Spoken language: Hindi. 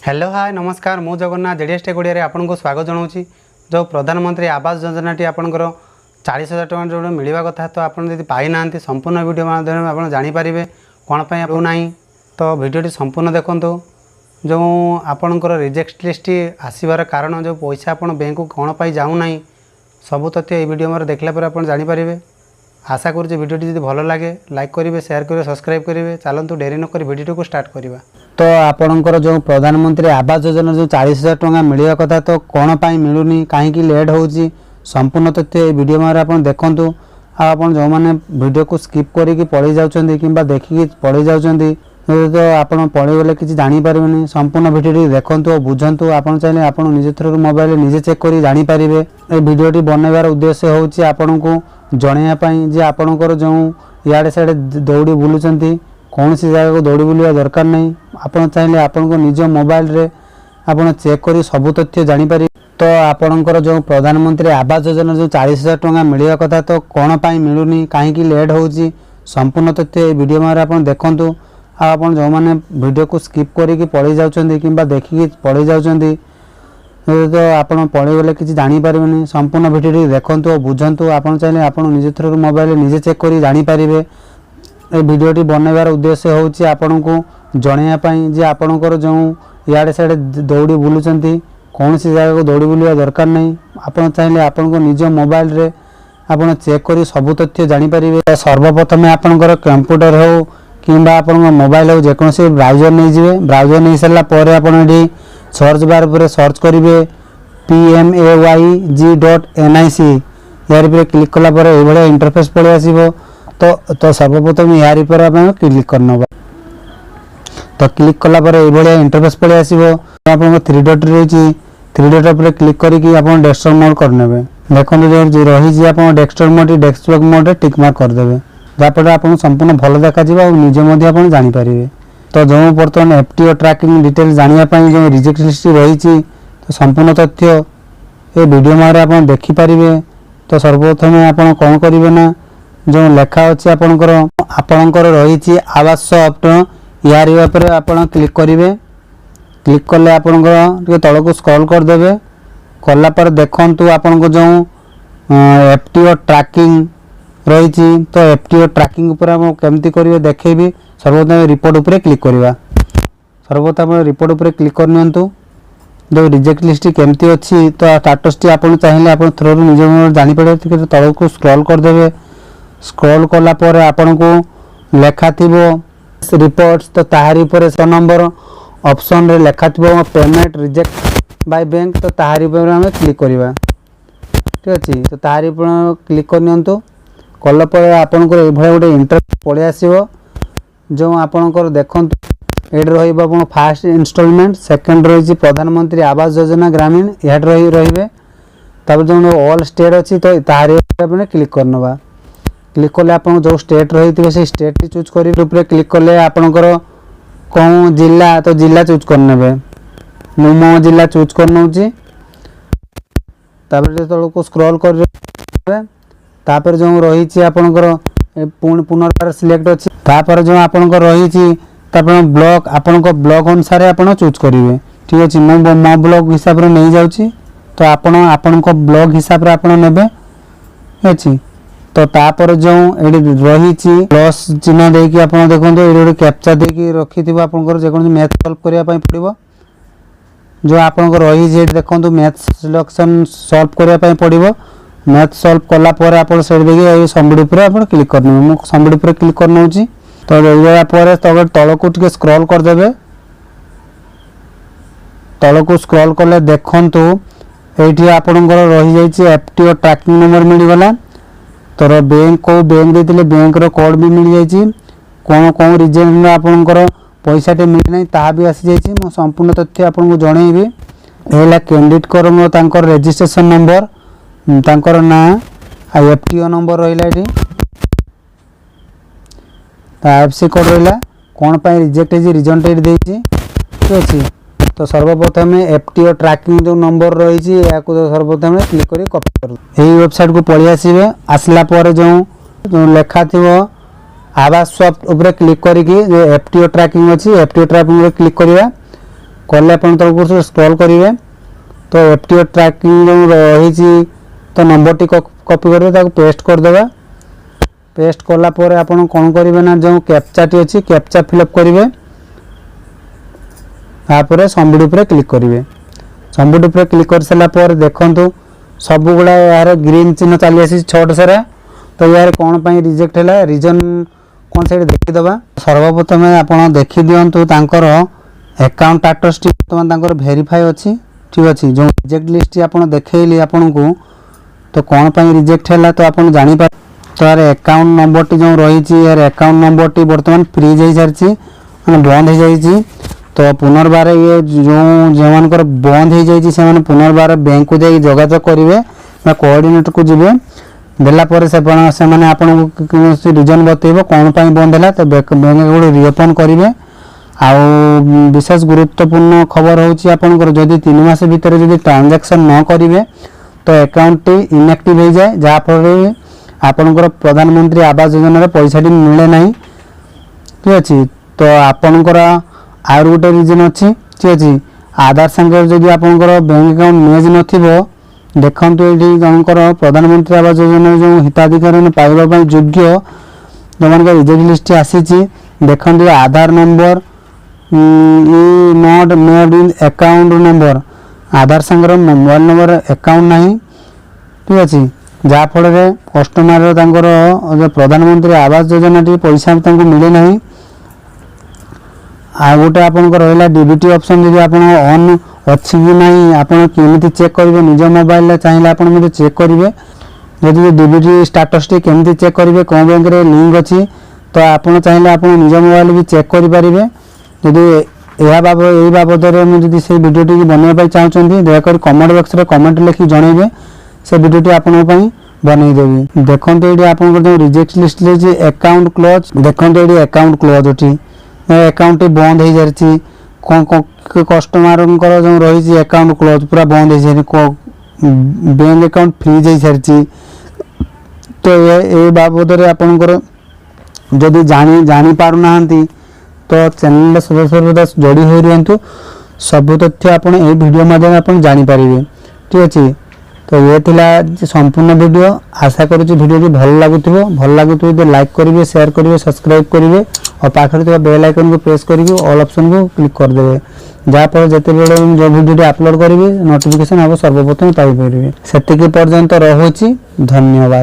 हेलो हाय नमस्कार मु जगन्नाथ जेडीएस टेक ओडिया आपन को स्वागत जनाऊँगी। जो प्रधानमंत्री आवास योजना टी आपंकर 40,000 टଙ୍କା जो मिलवा कथा तो आपन यदि पाई ना संपूर्ण वीडियो माध्यम आप जानीपारे कौन पर ना तो वीडियो संपूर्ण देखूँ। जो आपणकर रिजेक्ट लिस्ट आसबार कारण जो पैसा आप बैंक को कौन पर जाऊना सबू तथ्य ये वीडियो मेरे देखला पर आप जानीपारे। आशा करुँचे वीडियो जब भल लगे लाइक करेंगे शेयर करेंगे सब्सक्राइब करेंगे। चलतु डेरी नक वीडियो को स्टार्ट करवा। तो आपणकर जो प्रधानमंत्री आवास योजना जो 40,000 टଙ୍କା मिलवा कथा तो कौन पर मिलूनी कहीं लेट हो संपूर्ण तथ्य ये वीडियो में आप देखूँ। आप जो मैंने वीडियो को स्किप करके पढ़ी जाऊँगी कि देखिकी पढ़ी जाऊँगी तो आप पढ़ीगले किसी जानीपारे संपूर्ण वीडियो देखूँ और बुझंतु। आप चाहिए आप निज थ्रू मोबाइल निजे चेक कर जानीपारे। ये वीडियो बनवार उद्देश्य हूँ आपन को जनवाई जे आपणकर जो इे सियाड़े दौड़ी बुलूँ कौन सी जगह को दौड़ी बुलवा दरकार नहीं। आप चाहिए आपन को निज मोबाइल रे आप चेक कर सबू तथ्य जानीपारे। तो आपणकर जो प्रधानमंत्री आवास योजना जो 40,000 टଙ୍କା मिलवा कथा तो कौन पर मिलूनी कहीं लेट हो संपूर्ण तथ्य ये वीडियो में आप देखूँ। आप जो मैंने वीडियो को स्किप करके पढ़ी जाऊँगी कि देखिकी पढ़ी जाऊँगी तो आप पढ़ीगले किसी जानीपारे संपूर्ण वीडियो देखूँ और बुझंतु। आप चाहिए आप निज थ्रू मोबाइल निजे चेक कर जानीपारे। ये वीडियो बनवार उद्देश्य हूँ आपन को जनवाई जे आपणकर जो इे सियाड़े दौड़ी बुलूँ कौन सी जगह को दौड़ी बुलवा दरकार नहीं। आप चाहिए आपन को निज मोबाइल रे आप चेक कर सबू तथ्य जानीपारे। सर्वप्रथम आपणकर कंप्यूटर हो कि आप मोबाइल हो जेकोसी ब्राउजर नहीं जाए। ब्राउजर नहीं सारापर आप सर्च बार पर सर्च करेंगे PMAYG.NIC यार पर क्लिक कलापर ये इंटरफेस पड़े आसो। तो सर्वप्रथम यार पर आप क्लिक करना तो क्लिक कलापर ये इंटरफेस पड़े आसो। आप 3 डॉट रही 3 डॉट पर क्लिक करके आप डेस्कटॉप मोड करने देखो जो रही आप desktop mode desktop mode tick mark करदे जहाँफल आप संपूर्ण भल देखा और निजे आप जानीपारे। तो जो बर्तमान FTO ट्रैकिंग डिटेल जानापी जो रिजेक्ट लिस्ट रही तो संपूर्ण तथ्य ये वीडियो में आप देखिपारे। तो सर्वप्रथम आप कौन करेंगे ना जो लेखा अच्छे आपणकर रही आवास सॉफ्ट यार आप क्लिक करेंगे। क्लिक कले आपणकर तल को स्क्रॉल करदे कलापर देखु आपन को जो FTO ट्रैकिंग रही तो FTO ट्रैकिंग उपर आप केमती करेंगे देखेबी। सर्वप्रथम रिपोर्ट उपर क्लिक करवा। सर्वप्रथम रिपोर्ट उपर क्लिक करनी जो रिजेक्ट लिस्ट केमती अच्छी तो स्टाटस टी आप चाहिए आप थ्रू निज जानीपारे। तल को स्क्रॉल करदे स्क्रॉल कलापर आपन को लेखा थी रिपोर्ट्स तो ताहारी पर 100 नंबर ऑप्शन रे लेखा थी पेमेंट रिजेक्ट बाय बैंक तो ताहारी पर आम क्लिक करवा। ठीक अच्छे तो ताहारी पर क्लिक करनी कलापर आपन को ये गोटे इंटरफेस पड़े आसो। जो आपणकर देखूँ ये रही फास्ट इनस्टॉलमेंट सेकेंड रही प्रधानमंत्री आवास योजना ग्रामीण ये रही तब जो ऑल स्टेट अच्छी तो ताहारी क्लिक करना। क्लिक कले आप जो स्टेट रही थे से स्टेट चूज कर क्लिक कले आपणकर कौन जिला तो जिला चूज करने मु मो जिला चूज करना तल को स्क्रॉल कर जो रही आपणकर पुनर्बार सिलेक्ट अच्छी तापर जो आपणकर रही ब्लॉक आपण ब्लॉक अनुसार आप चूज करेंगे। ठीक अच्छे मो मो ब्लॉक हिसाब से नहीं जाऊँगी तो आपण ब्लॉक हिसाब से आप ने अच्छी तो तापर जो रही प्लस चिन्ह देकी आप देखो ये कैप्चा देकी रखी थी आपंकर जेको मैथ सॉल्व करने पड़ो। जो आपन रही देखो मैथ सिलेक्शन सॉल्व करने पड़ो। मैथ सॉल्व कलापर आप देखिए सबमिट पर आप क्लिक करने मुझे सबमिट पर क्लिक करना तो ये तल को टे स्क्रॉल करदे तल को स्क्रॉल कले देखु ये आपंकर रही जाइए FTO ट्रैकिंग नंबर मिलगला तो बैंक को बैंक देते बैंक कोड भी मिल जाइए कौन कौन रिजन आपंकर पैसा टे मिलना ता भी आसी जाइए। मो संपूर्ण तथ्य आपको जनइबी है कैंडिडेट कर रजिस्ट्रेशन नंबर तांकर ना FTO नंबर रही IFSC कोड रहा कौन पर रिजेक्ट रिजन टे ठीक अच्छे। तो सर्वप्रथम FTO ट्रैकिंग जो नंबर रही है सर्वप्रथम क्लिक कर कॉपी कर यही वेबसाइट को पलि आसवे। आसला जो लेखा थी आवास सॉफ्ट उपर क्लिक करके जो FTO ट्रैकिंग अच्छी FTO ट्रैकिंग क्लिक करवा कले आप तरफ स्क्रॉल करेंगे तो एफटीओ ट्रैकिंग जो रही तो नंबर टी कॉपी करेंगे पेस्ट करदे। पेस्ट कलापर आप कौन करेंगे ना जो कैप्चाटी अच्छी कैप्चा फिलअप करेंगे तापर सबमिट उपर क्लिक करेंगे। सबमिट उपर क्लिक कर सारापर देखु सब गुड़ा यार ग्रीन चिन्ह चली आसी 6 सारा तो यार कौन पर रिजेक्ट है रिजन कौन से देखीदे। सर्वप्रथम आप देखी दिंतु तांकर अकाउंट स्टेटस बर्तमान भेरीफाई अच्छी ठीक अच्छे जो रिजेक्ट लिस्ट आप देखली आपन को तो कौन पर रिजेक्ट है तो आप जापर तो यार अकाउंट नंबर टी जो रही यार अकाउंट नंबर टी बर्तमान फ्रीज हो सारी मैंने बंद हो जाए तो पुनर्बार ये जो बंद हो जाए पुनर्बार बैंक को जाए जोगाजोग करेंगे कोऑर्डिनेटर को जीवे देलापर से आपन को रिजन बतेब कौन पर बंद है तो बैंक को रिओपन करेंगे। आउ विशेष गुरुत्वपूर्ण खबर होची आपनकर जदि 3 मास भीतर जदि ट्रांजैक्शन न करेंगे तो अकाउंट टी इनएक्टिव हो जाए जहाँफल आपनकर प्रधानमंत्री आवास योजना पैसा मिले ना ठीक अच्छे। तो आपनकर आर गोटे रिजन अच्छी ठीक अच्छे आधार संगे जदि आपनकर बैंक अकाउंट मेज न देखु ये जनकर प्रधानमंत्री आवास योजना जो हिताधिकारी पाइबा योग्य जो मान रिजेक्ट लिस्ट आसी देखते Aadhaar number not made in account number Aadhaar संगे मोबाइल नंबर अकाउंट ना ठीक अच्छे जहाँफल कस्टमर जो प्रधानमंत्री आवास योजना टी पैसा मिले ना। आ गोटे आप रहा डीबीटी ऑप्शन जब आप ऑन अच्छी कि नहीं आप केमी चेक करेंगे निज मोबाइल चाहिए आप चेक करेंगे जदि डीबीटी स्टेटस टी केमी चेक करेंगे कौन बैंक रे लिंक अच्छी तो आप चाहिए आप निज मोबाइल भी चेक करेंगे। जदि यह बाबद मुझे से भिडियो बनवाई चाहते दयाकोरी कमेंट बॉक्स रे कमेंट लिखि जनइबे से भिडियो आपन बनईदेवी। देखो ये आप रिजेक्ट लिस्ट ले अकाउंट क्लोज देखो ये अकाउंट क्लोज उठी अकाउंट बंद हो जाए कस्टमर जो रही अकाउंट क्लोज पूरा बंद हो जाए बैंक अकाउंट फ्रीज हो सारी। तो ये बाबद आपंकर जदि जानी पारना तो चैनल सर्वदा जोड़ी हो रुहतु सब तथ्य आप वीडियो माध्यम आप जानीपारे ठीक अच्छे। तो ये थिला संपूर्ण वीडियो आशा करुँच वीडियो भल लगुव लाइक करेंगे शेयर करेंगे सब्सक्राइब करेंगे और पाखे थोड़ा बेल आइकन को प्रेस करके ऑल ऑप्शन को क्लिक करदे जहाँफल जिते जो वीडियो अपलोड करेंगे नोटिफिकेशन आप सर्वप्रथम पाइपर से पर्यंत रहुछि। धन्यवाद।